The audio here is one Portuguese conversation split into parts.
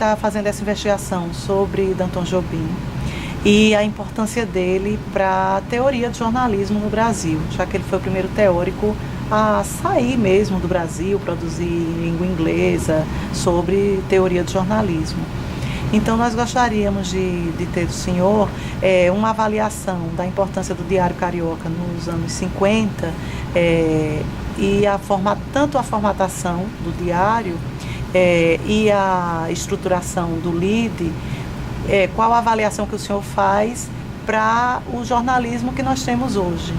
está fazendo essa investigação sobre Danton Jobim e a importância dele para a teoria de jornalismo no Brasil, já que ele foi o primeiro teórico a sair mesmo do Brasil, produzir em língua inglesa sobre teoria de jornalismo. Então nós gostaríamos de ter do senhor uma avaliação da importância do Diário Carioca nos anos 50 e tanto a formatação do diário e a estruturação do LID. Qual a avaliação que o senhor faz para o jornalismo que nós temos hoje?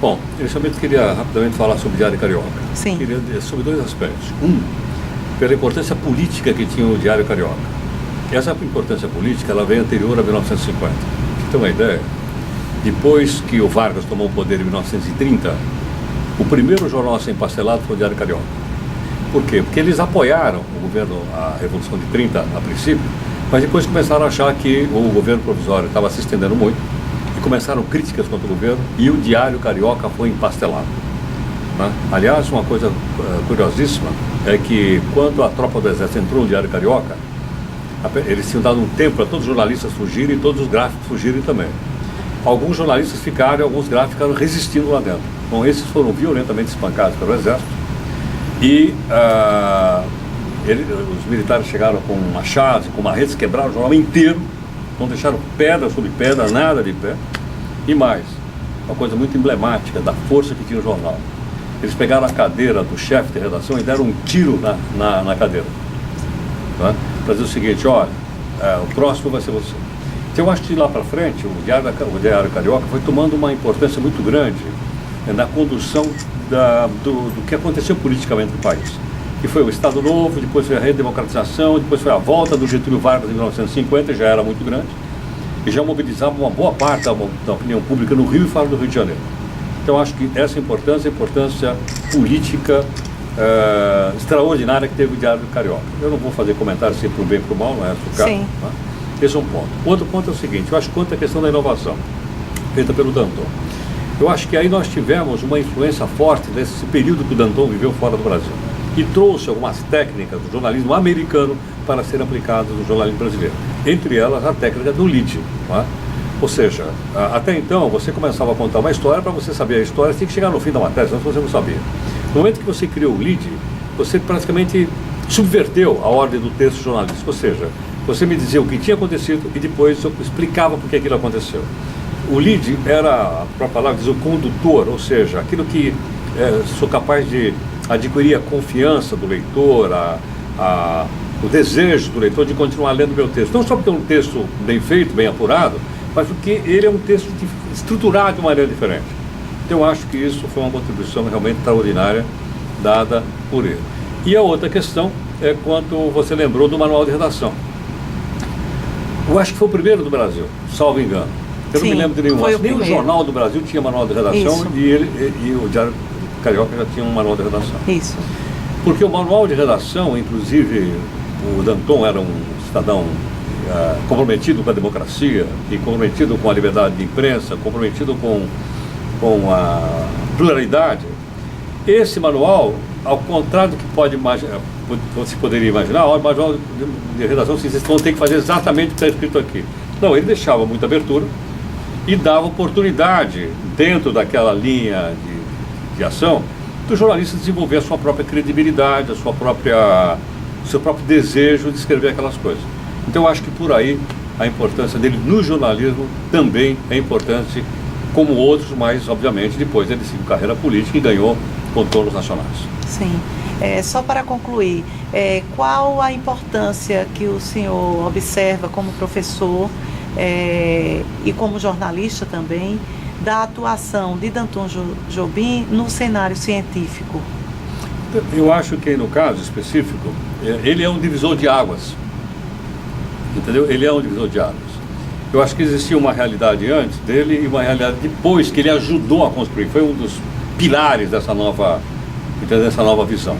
Bom, inicialmente queria rapidamente falar sobre o Diário Carioca. Sim. Queria dizer sobre dois aspectos. Pela importância política que tinha o Diário Carioca. Essa importância política ela veio anterior a 1950. Para ter uma ideia, depois que o Vargas tomou o poder em 1930, o primeiro jornal a ser empastelado foi o Diário Carioca. Por quê? Porque eles apoiaram o governo, a Revolução de 30 a princípio, mas depois começaram a achar que o governo provisório estava se estendendo muito e começaram críticas contra o governo e o Diário Carioca foi empastelado. Né? Aliás, uma coisa curiosíssima é que quando a tropa do Exército entrou no Diário Carioca, eles tinham dado um tempo para todos os jornalistas fugirem e todos os gráficos fugirem também. Alguns jornalistas ficaram e alguns gráficos ficaram resistindo lá dentro. Então, esses foram violentamente espancados pelo Exército e os militares chegaram com machados e com marretes, quebraram o jornal inteiro, não deixaram pedra sobre pedra, nada de pé. E mais, uma coisa muito emblemática da força que tinha o jornal. Eles pegaram a cadeira do chefe de redação e deram um tiro na cadeira. Tá? Para dizer o seguinte, olha, o próximo vai ser você. Então eu acho que lá para frente o Diário Carioca foi tomando uma importância muito grande na condução do que aconteceu politicamente no país. Que foi o Estado Novo, depois foi a redemocratização, depois foi a volta do Getúlio Vargas em 1950, já era muito grande, e já mobilizava uma boa parte da opinião pública no Rio e fora do Rio de Janeiro. Então acho que essa importância política extraordinária que teve o Diário Carioca. Eu não vou fazer comentários se para o bem e para o mal, não é esse o caso. Sim. Tá? Esse é um ponto. Outro ponto é o seguinte, eu acho que quanto à questão da inovação, feita pelo Danton, eu acho que aí nós tivemos uma influência forte desse período que o Danton viveu fora do Brasil e trouxe algumas técnicas do jornalismo americano para serem aplicadas no jornalismo brasileiro. Entre elas, a técnica do lead. Tá? Ou seja, até então, você começava a contar uma história, para você saber a história, você tinha que chegar no fim da matéria, senão você não sabia. No momento que você criou o lead, você praticamente subverteu a ordem do texto jornalístico. Ou seja, você me dizia o que tinha acontecido e depois eu explicava por que aquilo aconteceu. O lead era, a própria palavra diz, o condutor, ou seja, aquilo que sou capaz de adquirir a confiança do leitor, o desejo do leitor de continuar lendo meu texto. Não só porque é um texto bem feito, bem apurado, mas porque ele é um texto estruturado de uma maneira diferente. Então eu acho que isso foi uma contribuição realmente extraordinária dada por ele. E a outra questão é quanto você lembrou do manual de redação. Eu acho que foi o primeiro do Brasil, salvo engano. Eu não me lembro de nenhum. Nem o Jornal do Brasil tinha manual de redação e o Diário Carioca já tinha um manual de redação. Isso. Porque o manual de redação, inclusive, o Danton era um cidadão comprometido com a democracia e comprometido com a liberdade de imprensa, comprometido com a pluralidade. Esse manual, ao contrário do que você poderia imaginar, o manual de redação, vocês vão ter que fazer exatamente o que está escrito aqui. Não, ele deixava muita abertura e dava oportunidade, dentro daquela linha de ação, do jornalista desenvolver a sua própria credibilidade, o seu próprio desejo de escrever aquelas coisas. Então eu acho que por aí a importância dele no jornalismo também é importante, como outros, mas obviamente depois ele seguiu carreira política e ganhou contornos nacionais. Sim. Só para concluir, qual a importância que o senhor observa como professor e como jornalista também da atuação de Danton Jobim no cenário científico? Eu acho que no caso específico, ele é um divisor de águas. Entendeu? Ele é um divisor de águas. Eu acho que existia uma realidade antes dele e uma realidade depois que ele ajudou a construir. Foi um dos pilares dessa nova visão.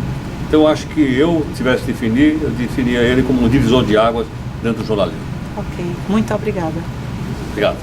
Então eu acho que eu tivesse definir, eu definia ele como um divisor de águas dentro do jornalismo. Ok, muito obrigada. Obrigado.